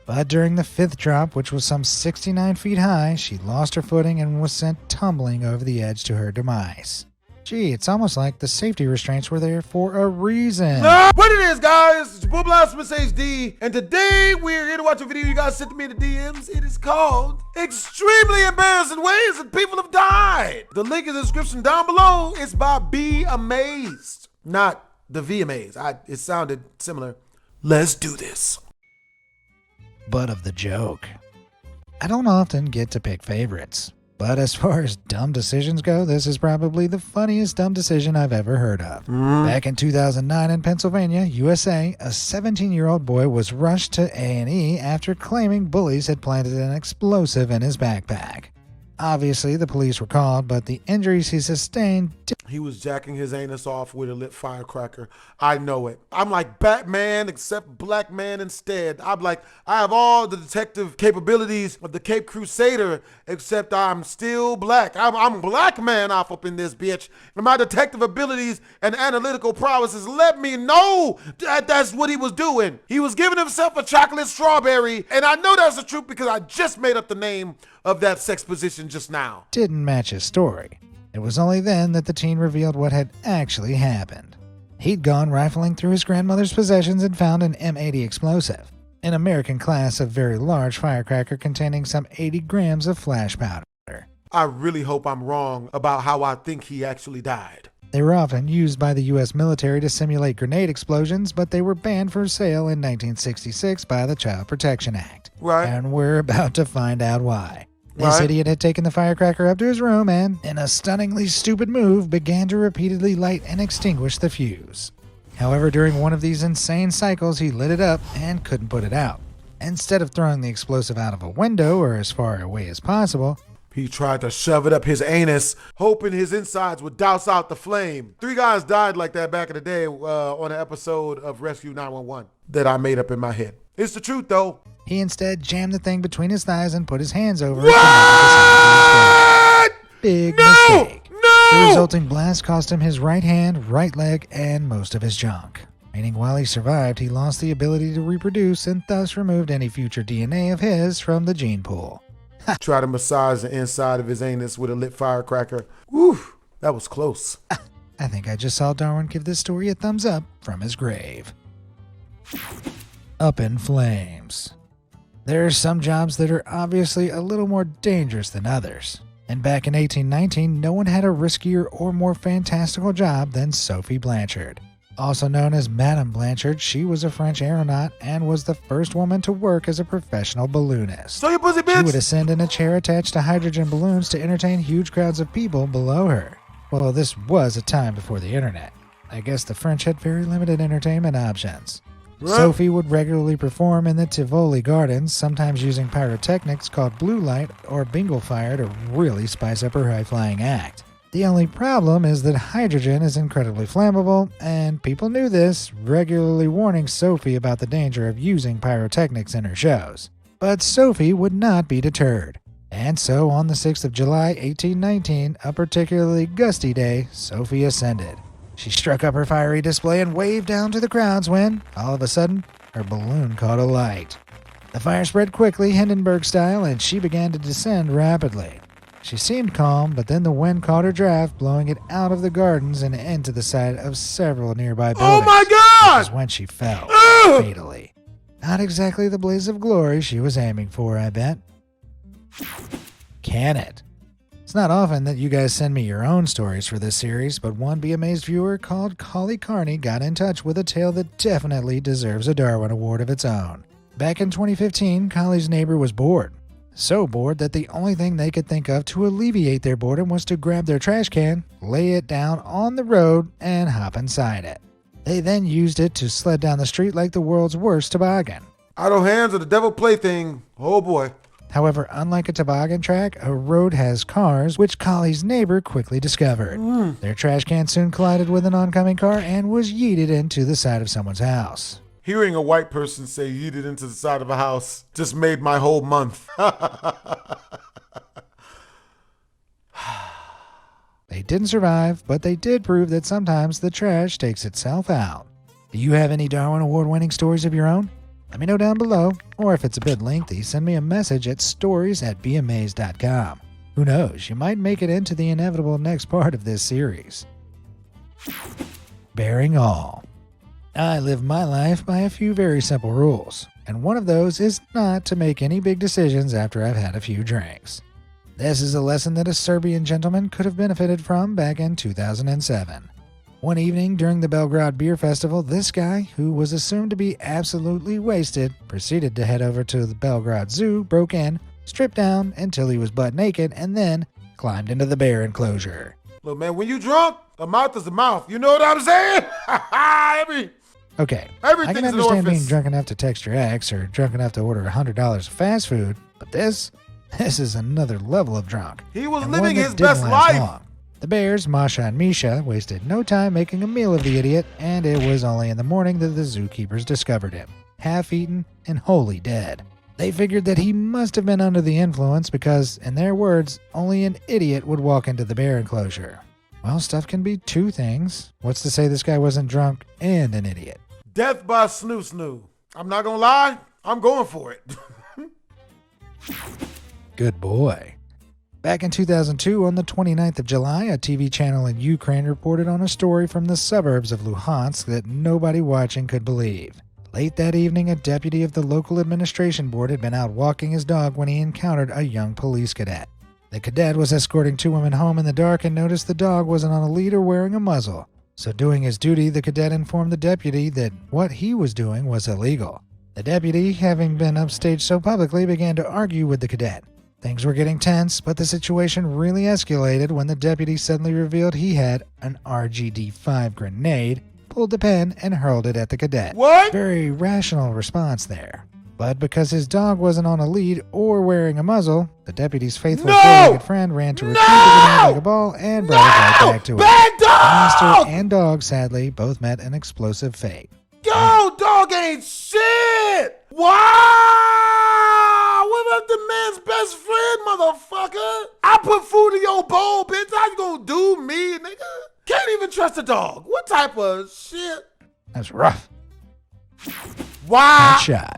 But during the 5th drop, which was some 69 feet high, she lost her footing and was sent tumbling over the edge to her demise. Gee, it's almost like the safety restraints were there for a reason. What it is, guys, it's your boy BlastphamousHD, and today we're here to watch a video you guys sent to me in the DMs. It is called Extremely Embarrassing Ways That People Have Died. The link in the description down below. It's by Be Amazed, not the VMAs. It sounded similar. Let's do this. Butt of the joke. I don't often get to pick favorites, but as far as dumb decisions go, this is probably the funniest dumb decision I've ever heard of. Back in 2009 in Pennsylvania, USA, a 17-year-old boy was rushed to A&E after claiming bullies had planted an explosive in his backpack. Obviously, the police were called, but the injuries he sustained... He was jacking his anus off with a lit firecracker. I know it. I'm like Batman, except black man instead. I'm like, I have all the detective capabilities of the Cape Crusader, except I'm still black. I'm black man off up in this bitch. And my detective abilities and analytical prowesses let me know that that's what he was doing. He was giving himself a chocolate strawberry, and I know that's the truth because I just made up the name of that sex position just now. Didn't match his story. It was only then that the teen revealed what had actually happened. He'd gone rifling through his grandmother's possessions and found an M80 explosive, an American class of very large firecracker containing some 80 grams of flash powder. I really hope I'm wrong about how I think he actually died. They were often used by the U.S. military to simulate grenade explosions, but they were banned for sale in 1966 by the Child Protection Act. Right. And we're about to find out why. This idiot had taken the firecracker up to his room and, in a stunningly stupid move, began to repeatedly light and extinguish the fuse. However, during one of these insane cycles, he lit it up and couldn't put it out. Instead of throwing the explosive out of a window or as far away as possible, he tried to shove it up his anus, hoping his insides would douse out the flame. 3 guys died like that back in the day on an episode of Rescue 911 that I made up in my head. It's the truth, though. He instead jammed the thing between his thighs and put his hands over what? it. Big mistake. No! The resulting blast cost him his right hand, right leg, and most of his junk. Meaning while he survived, he lost the ability to reproduce and thus removed any future DNA of his from the gene pool. Try to massage the inside of his anus with a lit firecracker. Whew, that was close. I think I just saw Darwin give this story a thumbs up from his grave. Up in flames. There are some jobs that are obviously a little more dangerous than others. And back in 1819, no one had a riskier or more fantastical job than Sophie Blanchard. Also known as Madame Blanchard, she was a French aeronaut and was the first woman to work as a professional balloonist. So you pussy bitch! She would ascend in a chair attached to hydrogen balloons to entertain huge crowds of people below her. Well, this was a time before the internet. I guess the French had very limited entertainment options. Right. Sophie would regularly perform in the Tivoli Gardens, sometimes using pyrotechnics called blue light or bingle fire to really spice up her high-flying act. The only problem is that hydrogen is incredibly flammable, and people knew this, regularly warning Sophie about the danger of using pyrotechnics in her shows. But Sophie would not be deterred. And so on the 6th of July, 1819, a particularly gusty day, Sophie ascended. She struck up her fiery display and waved down to the crowds when, all of a sudden, her balloon caught alight. The fire spread quickly, Hindenburg style, and she began to descend rapidly. She seemed calm, but then the wind caught her draft, blowing it out of the gardens and into the side of several nearby buildings. Oh my God! Which is when she fell, fatally. Not exactly the blaze of glory she was aiming for, I bet. Can it? It's not often that you guys send me your own stories for this series, but one Be Amazed viewer called Collie Carney got in touch with a tale that definitely deserves a Darwin Award of its own. Back in 2015, Collie's neighbor was bored. So bored that the only thing they could think of to alleviate their boredom was to grab their trash can, lay it down on the road, and hop inside it. They then used it to sled down the street like the world's worst toboggan. Idle hands are the devil plaything. Oh boy. However, unlike a toboggan track, a road has cars, which Collie's neighbor quickly discovered. Their trash can soon collided with an oncoming car and was yeeted into the side of someone's house. Hearing a white person say yeeted into the side of a house just made my whole month. They didn't survive, but they did prove that sometimes the trash takes itself out. Do you have any Darwin Award-winning stories of your own? Let me know down below, or if it's a bit lengthy, send me a message at stories@beamazed.com. Who knows, you might make it into the inevitable next part of this series. Bearing all. I live my life by a few very simple rules, and one of those is not to make any big decisions after I've had a few drinks. This is a lesson that a Serbian gentleman could have benefited from back in 2007. One evening during the Belgrade Beer Festival, this guy, who was assumed to be absolutely wasted, proceeded to head over to the Belgrade Zoo, broke in, stripped down until he was butt naked, and then climbed into the bear enclosure. Look, man, when you drunk, a mouth is a mouth. You know what I'm saying? Okay, I Everything's can an understand being orifice. drunk enough to text your ex or drunk enough to order $100 of fast food, but this is another level of drunk. He was and living one that his didn't best last life. long. The bears, Masha and Misha, wasted no time making a meal of the idiot, and it was only in the morning that the zookeepers discovered him, half-eaten and wholly dead. They figured that he must have been under the influence because, in their words, only an idiot would walk into the bear enclosure. Well, stuff can be two things. What's to say this guy wasn't drunk and an idiot? Death by snoo. I'm not gonna lie, I'm going for it. Good boy. Back in 2002, on the 29th of July, a TV channel in Ukraine reported on a story from the suburbs of Luhansk that nobody watching could believe. Late that evening, a deputy of the local administration board had been out walking his dog when he encountered a young police cadet. The cadet was escorting two women home in the dark and noticed the dog wasn't on a lead or wearing a muzzle. So doing his duty, the cadet informed the deputy that what he was doing was illegal. The deputy, having been upstaged so publicly, began to argue with the cadet. Things were getting tense, but the situation really escalated when the deputy suddenly revealed he had an RGD-5 grenade, pulled the pin, and hurled it at the cadet. What? Very rational response there. But because his dog wasn't on a lead or wearing a muzzle, the deputy's faithful four-legged friend ran to retrieve the grenade like a ball and brought it right back to him. Bad The master dog! and dog, sadly, both met an explosive fate. Yo, dog ain't shit! Wow! What about the man's best friend, motherfucker? I put food in your bowl, bitch. How you gonna do me, nigga? Can't even trust a dog. What type of shit? That's rough. Wow! Headshot.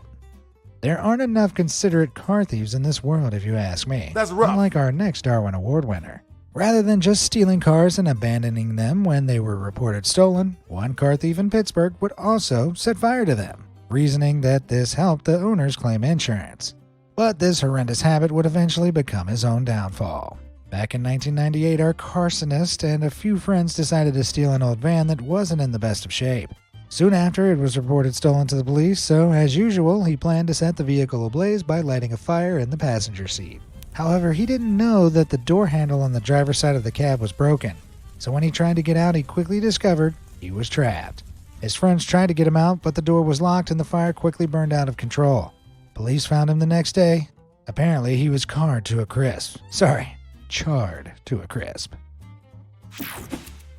There aren't enough considerate car thieves in this world, if you ask me. That's rough. Unlike our next Darwin Award winner. Rather than just stealing cars and abandoning them when they were reported stolen, one car thief in Pittsburgh would also set fire to them, reasoning that this helped the owners claim insurance. But this horrendous habit would eventually become his own downfall. Back in 1998, our arsonist and a few friends decided to steal an old van that wasn't in the best of shape. Soon after, it was reported stolen to the police, so as usual, he planned to set the vehicle ablaze by lighting a fire in the passenger seat. However, he didn't know that the door handle on the driver's side of the cab was broken, so when he tried to get out, he quickly discovered he was trapped. His friends tried to get him out, but the door was locked and the fire quickly burned out of control. Police found him the next day. Apparently, he was charred to a crisp.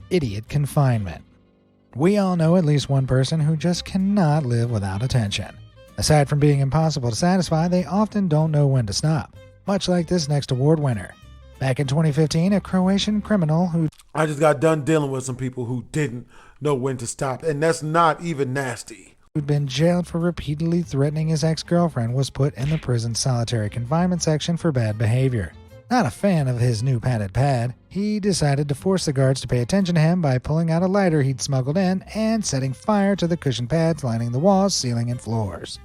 Idiot confinement. We all know at least one person who just cannot live without attention. Aside from being impossible to satisfy, they often don't know when to stop, much like this next award winner. Back in 2015, a Croatian criminal who I just got done dealing with some people who didn't know when to stop, and that's not even nasty. who'd been jailed for repeatedly threatening his ex-girlfriend was put in the prison's solitary confinement section for bad behavior. Not a fan of his new padded pad, he decided to force the guards to pay attention to him by pulling out a lighter he'd smuggled in and setting fire to the cushion pads lining the walls, ceiling, and floors.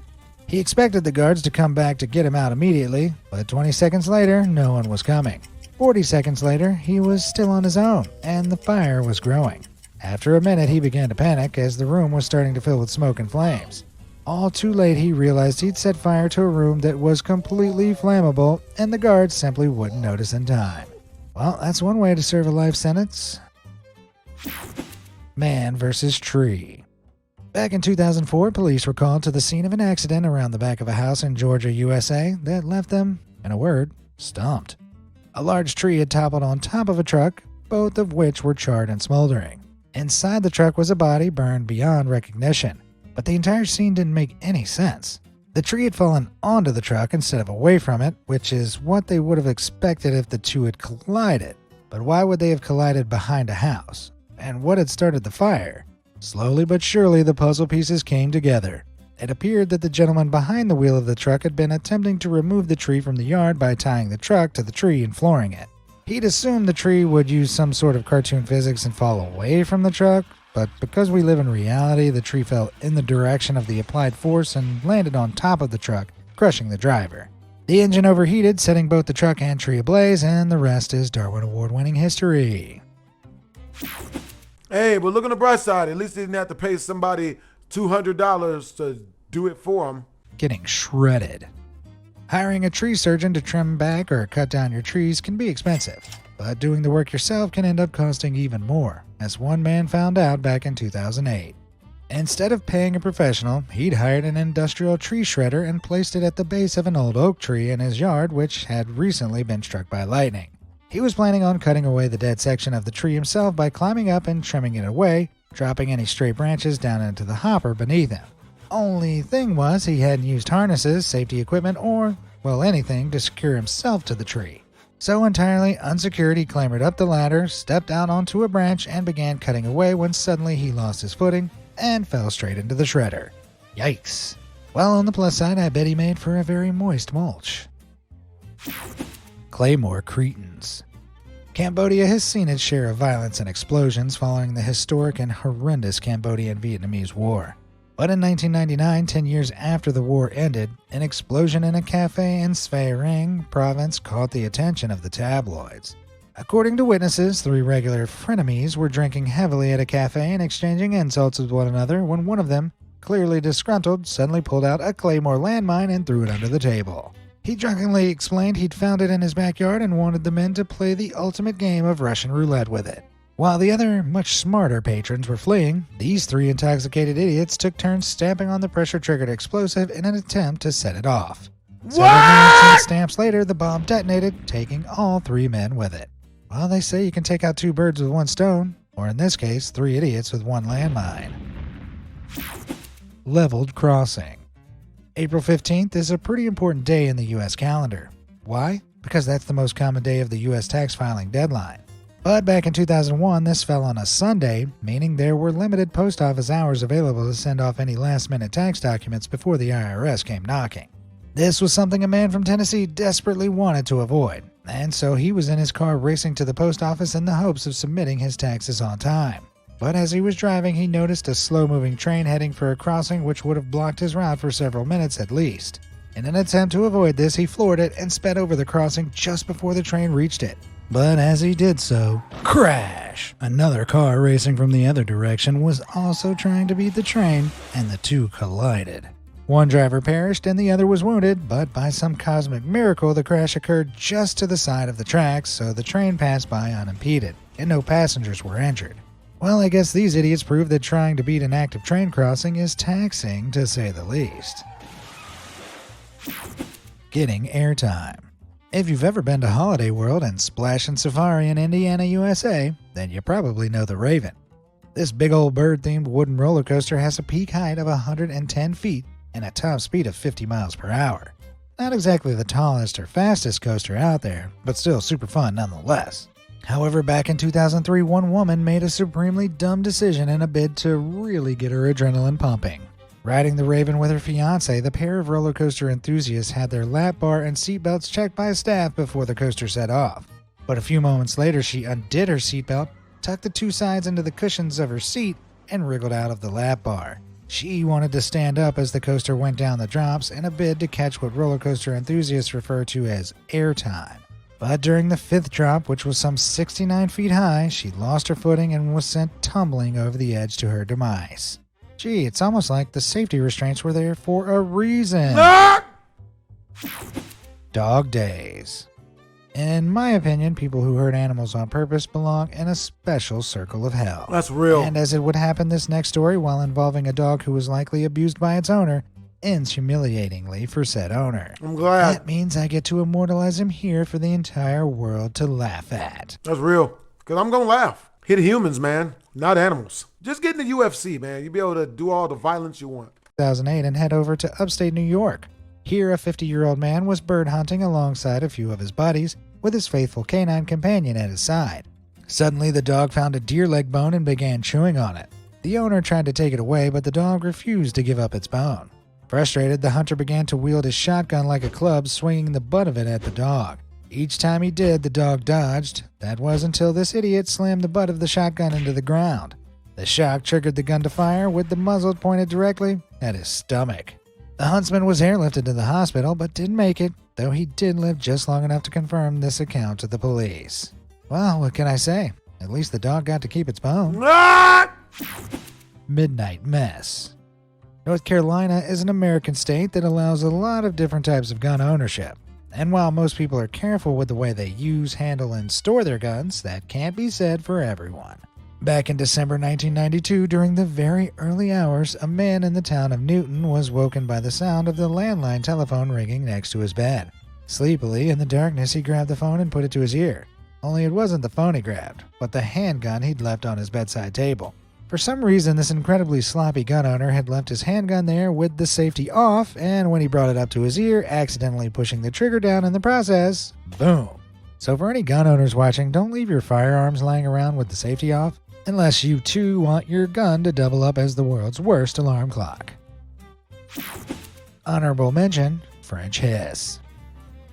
He expected the guards to come back to get him out immediately, but 20 seconds later, no one was coming. 40 seconds later, he was still on his own, and the fire was growing. After a minute, he began to panic as the room was starting to fill with smoke and flames. All too late, he realized he'd set fire to a room that was completely flammable, and the guards simply wouldn't notice in time. Well, that's one way to serve a life sentence. Man versus tree. Back in 2004, police were called to the scene of an accident around the back of a house in Georgia, USA, that left them, in a word, stumped. A large tree had toppled on top of a truck, both of which were charred and smoldering. Inside the truck was a body burned beyond recognition, but the entire scene didn't make any sense. The tree had fallen onto the truck instead of away from it, which is what they would have expected if the two had collided. But why would they have collided behind a house? And what had started the fire? Slowly but surely, the puzzle pieces came together. It appeared that the gentleman behind the wheel of the truck had been attempting to remove the tree from the yard by tying the truck to the tree and flooring it. He'd assumed the tree would use some sort of cartoon physics and fall away from the truck, but because we live in reality, the tree fell in the direction of the applied force and landed on top of the truck, crushing the driver. The engine overheated, setting both the truck and tree ablaze, and the rest is Darwin Award-winning history. Hey, but look on the bright side. At least they didn't have to pay somebody $200 to do it for them. Getting shredded. Hiring a tree surgeon to trim back or cut down your trees can be expensive, but doing the work yourself can end up costing even more, as one man found out back in 2008. Instead of paying a professional, he'd hired an industrial tree shredder and placed it at the base of an old oak tree in his yard which had recently been struck by lightning. He was planning on cutting away the dead section of the tree himself by climbing up and trimming it away, dropping any stray branches down into the hopper beneath him. Only thing was, he hadn't used harnesses, safety equipment, or, well, anything to secure himself to the tree. So entirely unsecured, he clambered up the ladder, stepped out onto a branch, and began cutting away when suddenly he lost his footing and fell straight into the shredder. Yikes. Well, on the plus side, I bet he made for a very moist mulch. Claymore Cretans. Cambodia has seen its share of violence and explosions following the historic and horrendous Cambodian-Vietnamese War. But in 1999, 10 years after the war ended, an explosion in a cafe in Svay Rieng province caught the attention of the tabloids. According to witnesses, 3 regular frenemies were drinking heavily at a cafe and exchanging insults with one another when one of them, clearly disgruntled, suddenly pulled out a Claymore landmine and threw it under the table. He drunkenly explained he'd found it in his backyard and wanted the men to play the ultimate game of Russian roulette with it. While the other, much smarter patrons were fleeing, these 3 intoxicated idiots took turns stamping on the pressure-triggered explosive in an attempt to set it off. Several minutes and stamps later, the bomb detonated, taking all 3 men with it. Well, they say you can take out 2 birds with 1 stone, or in this case, 3 idiots with 1 landmine. Leveled crossing. April 15th is a pretty important day in the U.S. calendar. Why? Because that's the most common day of the U.S. tax filing deadline. But back in 2001, this fell on a Sunday, meaning there were limited post office hours available to send off any last-minute tax documents before the IRS came knocking. This was something a man from Tennessee desperately wanted to avoid, and so he was in his car racing to the post office in the hopes of submitting his taxes on time. But as he was driving, he noticed a slow-moving train heading for a crossing which would have blocked his route for several minutes at least. In an attempt to avoid this, he floored it and sped over the crossing just before the train reached it. But as he did so, crash! Another car racing from the other direction was also trying to beat the train, and the 2 collided. One driver perished and the other was wounded, but by some cosmic miracle, the crash occurred just to the side of the tracks, so the train passed by unimpeded, and no passengers were injured. Well, I guess these idiots proved that trying to beat an active train crossing is taxing, to say the least. Getting airtime. If you've ever been to Holiday World and Splash and Safari in Indiana, USA, then you probably know the Raven. This big old bird-themed wooden roller coaster has a peak height of 110 feet and a top speed of 50 miles per hour. Not exactly the tallest or fastest coaster out there, but still super fun nonetheless. However, back in 2003, one woman made a supremely dumb decision in a bid to really get her adrenaline pumping. Riding the Raven with her fiancé, the pair of roller coaster enthusiasts had their lap bar and seatbelts checked by staff before the coaster set off. But a few moments later, she undid her seatbelt, tucked the 2 sides into the cushions of her seat, and wriggled out of the lap bar. She wanted to stand up as the coaster went down the drops in a bid to catch what roller coaster enthusiasts refer to as airtime. But during the 5th drop, which was some 69 feet high, she lost her footing and was sent tumbling over the edge to her demise. Gee, it's almost like the safety restraints were there for a reason. Dog days. In my opinion, people who hurt animals on purpose belong in a special circle of hell. That's real. And as it would happen, this next story, while involving a dog who was likely abused by its owner, ends humiliatingly for said owner. I'm glad. That means I get to immortalize him here for the entire world to laugh at. That's real. Because I'm going to laugh. Hit humans, man, not animals. Just get in the UFC, man. You'll be able to do all the violence you want. 2008 and head over to upstate New York. Here, a 50-year-old man was bird hunting alongside a few of his buddies with his faithful canine companion at his side. Suddenly, the dog found a deer leg bone and began chewing on it. The owner tried to take it away, but the dog refused to give up its bone. Frustrated, the hunter began to wield his shotgun like a club, swinging the butt of it at the dog. Each time he did, the dog dodged. That was until this idiot slammed the butt of the shotgun into the ground. The shock triggered the gun to fire, with the muzzle pointed directly at his stomach. The huntsman was airlifted to the hospital, but didn't make it, though he did live just long enough to confirm this account to the police. Well, what can I say? At least the dog got to keep its bone. Midnight Mess. North Carolina is an American state that allows a lot of different types of gun ownership. And while most people are careful with the way they use, handle, and store their guns, that can't be said for everyone. Back in December 1992, during the very early hours, a man in the town of Newton was woken by the sound of the landline telephone ringing next to his bed. Sleepily, in the darkness, he grabbed the phone and put it to his ear. Only it wasn't the phone he grabbed, but the handgun he'd left on his bedside table. For some reason, this incredibly sloppy gun owner had left his handgun there with the safety off, and when he brought it up to his ear, accidentally pushing the trigger down in the process, boom. So for any gun owners watching, don't leave your firearms lying around with the safety off, unless you too want your gun to double up as the world's worst alarm clock. Honorable mention, French hiss.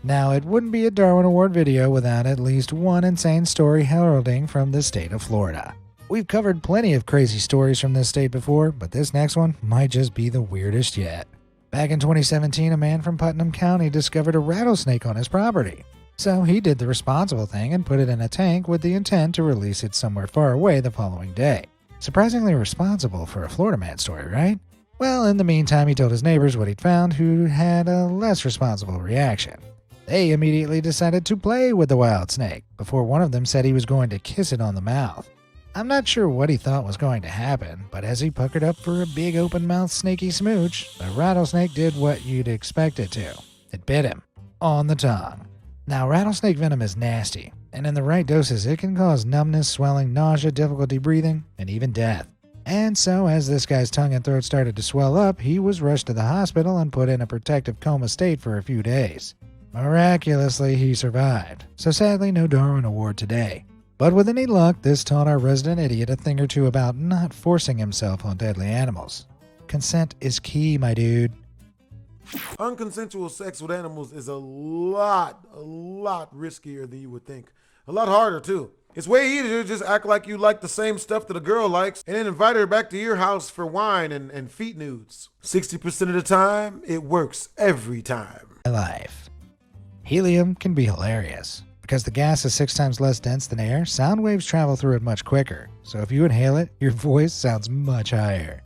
Now, it wouldn't be a Darwin Award video without at least one insane story heralding from the state of Florida. We've covered plenty of crazy stories from this state before, but this next one might just be the weirdest yet. Back in 2017, a man from Putnam County discovered a rattlesnake on his property. So he did the responsible thing and put it in a tank with the intent to release it somewhere far away the following day. Surprisingly responsible for a Florida man story, right? Well, in the meantime, he told his neighbors what he'd found, who had a less responsible reaction. They immediately decided to play with the wild snake, before one of them said he was going to kiss it on the mouth. I'm not sure what he thought was going to happen, but as he puckered up for a big open-mouthed snaky smooch, the rattlesnake did what you'd expect it to. It bit him. On the tongue. Now, rattlesnake venom is nasty, and in the right doses it can cause numbness, swelling, nausea, difficulty breathing, and even death. And so, as this guy's tongue and throat started to swell up, he was rushed to the hospital and put in a protective coma state for a few days. Miraculously, he survived, so sadly no Darwin Award today. But with any luck, this taught our resident idiot a thing or two about not forcing himself on deadly animals. Consent is key, my dude. Unconsensual sex with animals is a lot riskier than you would think. A lot harder, too. It's way easier to just act like you like the same stuff that a girl likes and then invite her back to your house for wine and feet nudes. 60% of the time, it works every time. Life. Helium can be hilarious. Because the gas is 6 times less dense than air, sound waves travel through it much quicker. So if you inhale it, your voice sounds much higher.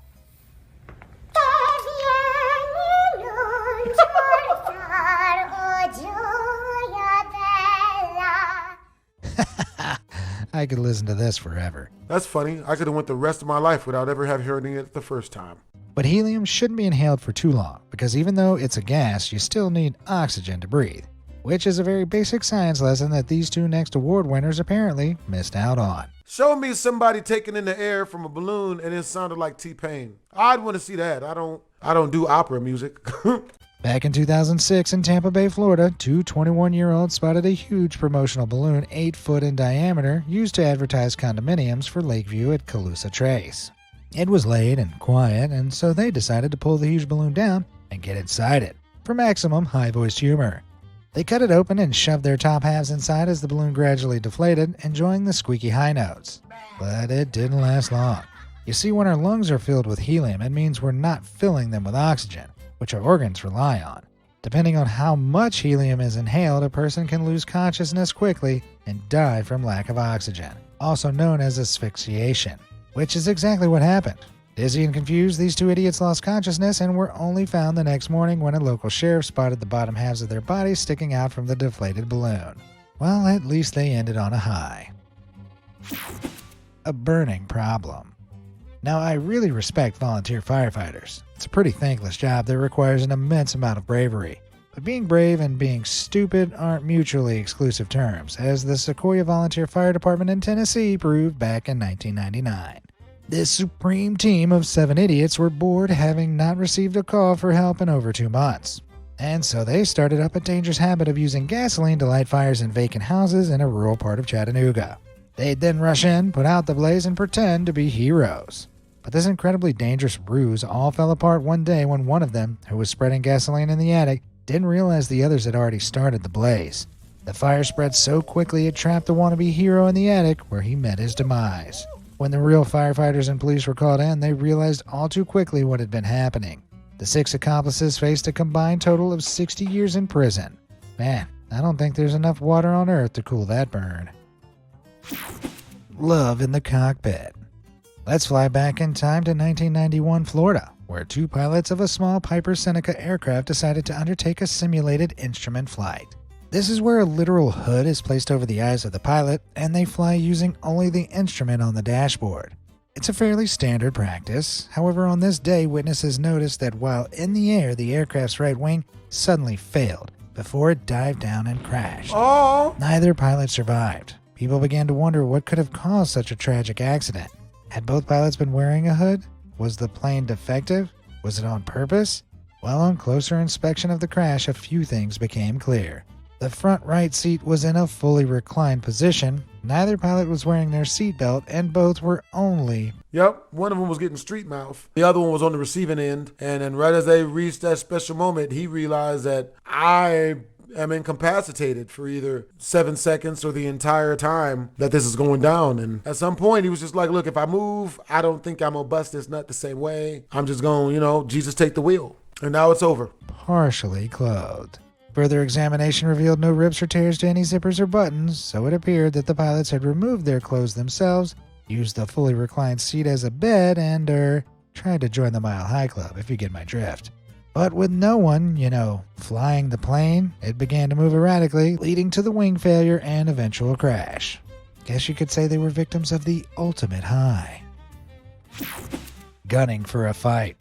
I could listen to this forever. That's funny. I could have went the rest of my life without ever have heard it the first time. But helium shouldn't be inhaled for too long, because even though it's a gas, you still need oxygen to breathe. Which is a very basic science lesson that these two next award winners apparently missed out on. Show me somebody taking in the air from a balloon and it sounded like T-Pain. I'd want to see that. I don't do opera music. Back in 2006 in Tampa Bay, Florida, two 21-year-olds spotted a huge promotional balloon 8 foot in diameter used to advertise condominiums for Lakeview at Calusa Trace. It was late and quiet, and so they decided to pull the huge balloon down and get inside it for maximum high-voiced humor. They cut it open and shoved their top halves inside as the balloon gradually deflated, enjoying the squeaky high notes. But it didn't last long. You see, when our lungs are filled with helium, it means we're not filling them with oxygen, which our organs rely on. Depending on how much helium is inhaled, a person can lose consciousness quickly and die from lack of oxygen, also known as asphyxiation, which is exactly what happened. Dizzy and confused, these two idiots lost consciousness and were only found the next morning when a local sheriff spotted the bottom halves of their bodies sticking out from the deflated balloon. Well, at least they ended on a high. A burning problem. Now, I really respect volunteer firefighters. It's a pretty thankless job that requires an immense amount of bravery. But being brave and being stupid aren't mutually exclusive terms, as the Sequoia Volunteer Fire Department in Tennessee proved back in 1999. This supreme team of 7 idiots were bored, having not received a call for help in over 2 months. And so they started up a dangerous habit of using gasoline to light fires in vacant houses in a rural part of Chattanooga. They'd then rush in, put out the blaze, and pretend to be heroes. But this incredibly dangerous ruse all fell apart one day when one of them, who was spreading gasoline in the attic, didn't realize the others had already started the blaze. The fire spread so quickly it trapped the wannabe hero in the attic, where he met his demise. When the real firefighters and police were called in, they realized all too quickly what had been happening. The 6 accomplices faced a combined total of 60 years in prison. Man, I don't think there's enough water on Earth to cool that burn. Love in the cockpit. Let's fly back in time to 1991 Florida, where 2 pilots of a small Piper Seneca aircraft decided to undertake a simulated instrument flight. This is where a literal hood is placed over the eyes of the pilot, and they fly using only the instrument on the dashboard. It's a fairly standard practice. However, on this day, witnesses noticed that while in the air, the aircraft's right wing suddenly failed before it dived down and crashed. Oh! Neither pilot survived. People began to wonder what could have caused such a tragic accident. Had both pilots been wearing a hood? Was the plane defective? Was it on purpose? Well, on closer inspection of the crash, a few things became clear. The front right seat was in a fully reclined position, neither pilot was wearing their seatbelt, and both were only... Yep, one of them was getting street mouth. The other one was on the receiving end. And then right as they reached that special moment, he realized that I am incapacitated for either 7 seconds or the entire time that this is going down. And at some point, he was just like, look, if I move, I don't think I'm going to bust this nut the same way. I'm just going, Jesus, take the wheel. And now it's over. Partially clothed. Further examination revealed no rips or tears to any zippers or buttons, so it appeared that the pilots had removed their clothes themselves, used the fully reclined seat as a bed, and, tried to join the Mile High Club, if you get my drift. But with no one, flying the plane, it began to move erratically, leading to the wing failure and eventual crash. Guess you could say they were victims of the ultimate high. Gunning for a fight.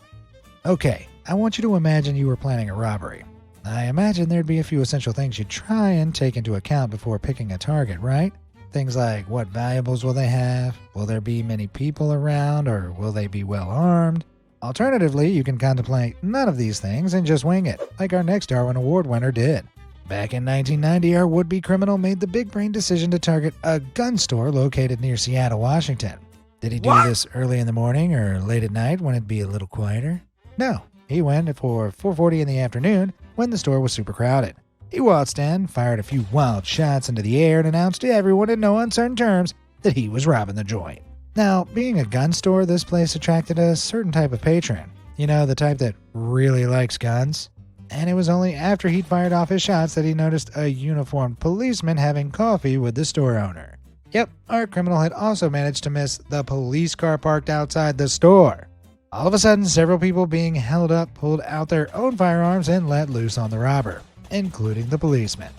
Okay, I want you to imagine you were planning a robbery. I imagine there'd be a few essential things you'd try and take into account before picking a target, right? Things like what valuables will they have? Will there be many people around, or will they be well armed? Alternatively, you can contemplate none of these things and just wing it, like our next Darwin Award winner did. Back in 1990, our would-be criminal made the big brain decision to target a gun store located near Seattle, Washington. Did he do this early in the morning or late at night when it'd be a little quieter? No, he went for 4:40 in the afternoon when the store was super crowded. He waltzed in, fired a few wild shots into the air, and announced to everyone in no uncertain terms that he was robbing the joint. Now, being a gun store, this place attracted a certain type of patron. The type that really likes guns. And it was only after he'd fired off his shots that he noticed a uniformed policeman having coffee with the store owner. Yep, our criminal had also managed to miss the police car parked outside the store. All of a sudden, several people being held up pulled out their own firearms and let loose on the robber, including the policeman.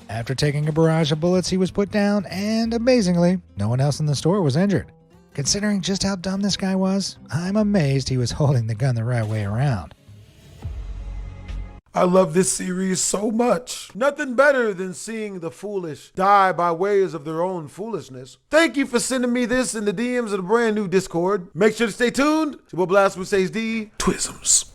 After taking a barrage of bullets, he was put down, and amazingly, no one else in the store was injured. Considering just how dumb this guy was, I'm amazed he was holding the gun the right way around. I love this series so much. Nothing better than seeing the foolish die by ways of their own foolishness. Thank you for sending me this in the DMs of the brand new Discord. Make sure to stay tuned to BlastphamousHD Twisms.